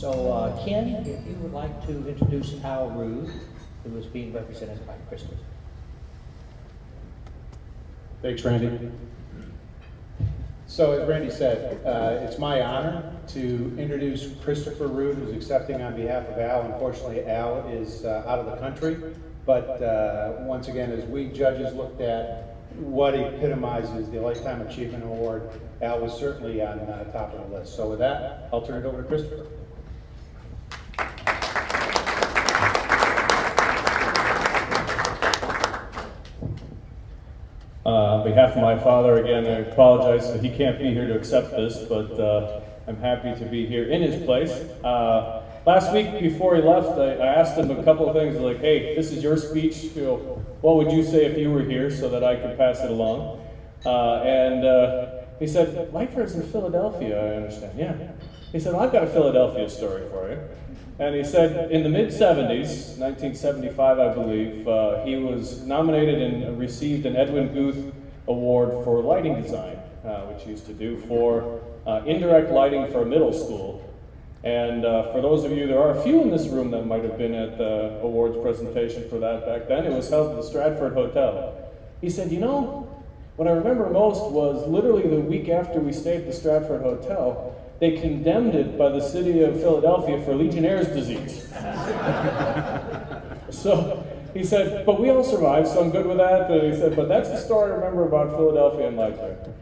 So Ken, if you would like to introduce Al Ruud, who is being represented by Christopher. Thanks, Randy. So as Randy said, it's my honor to introduce Christopher Ruud, who's accepting on behalf of Al. Unfortunately, Al is out of the country, but once again, as we judges looked at what epitomizes the Lifetime Achievement Award, Al was certainly on top of the list. So with that, I'll turn it over to Christopher. On behalf of my father, again, I apologize that he can't be here to accept this, but I'm happy to be here in his place. Last week before he left, I asked him a couple of things like, hey, this is your speech, what would you say if you were here, so that I could pass it along? He said, LIGHTFAIR's in Philadelphia, I understand. Yeah. He said, well, I've got a Philadelphia story for you. And he said in the mid-'70s, 1975 I believe, he was nominated and received an Edwin Guth Award for lighting design, which he used to do for indirect lighting for a middle school. And for those of you, there are a few in this room that might have been at the awards presentation for that back then. It was held at the Stratford Hotel. He said, you know, what I remember most was literally the week after we stayed at the Stratford Hotel, they condemned it by the city of Philadelphia for Legionnaire's disease. So he said, but we all survived, so I'm good with that. And he said, but that's the story I remember about Philadelphia and LIGHTFAIR.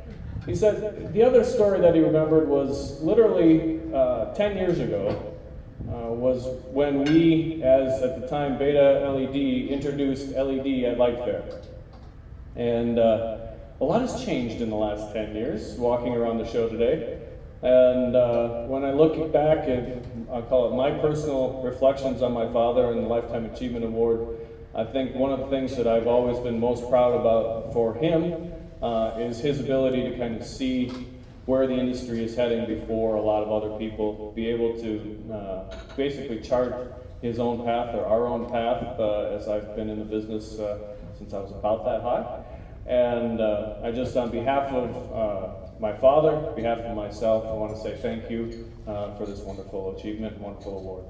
He said the other story that he remembered was literally 10 years ago, was when we, as at the time Beta LED, introduced LED at LIGHTFAIR. And a lot has changed in the last 10 years, walking around the show today. And when I look back at, I'll call it my personal reflections on my father and the Lifetime Achievement Award, I think one of the things that I've always been most proud about for him is his ability to kind of see where the industry is heading before a lot of other people, be able to basically chart his own path or our own path, as I've been in the business since I was about that high. And I just, on behalf of my father, on behalf of myself, I want to say thank you for this wonderful achievement, wonderful award.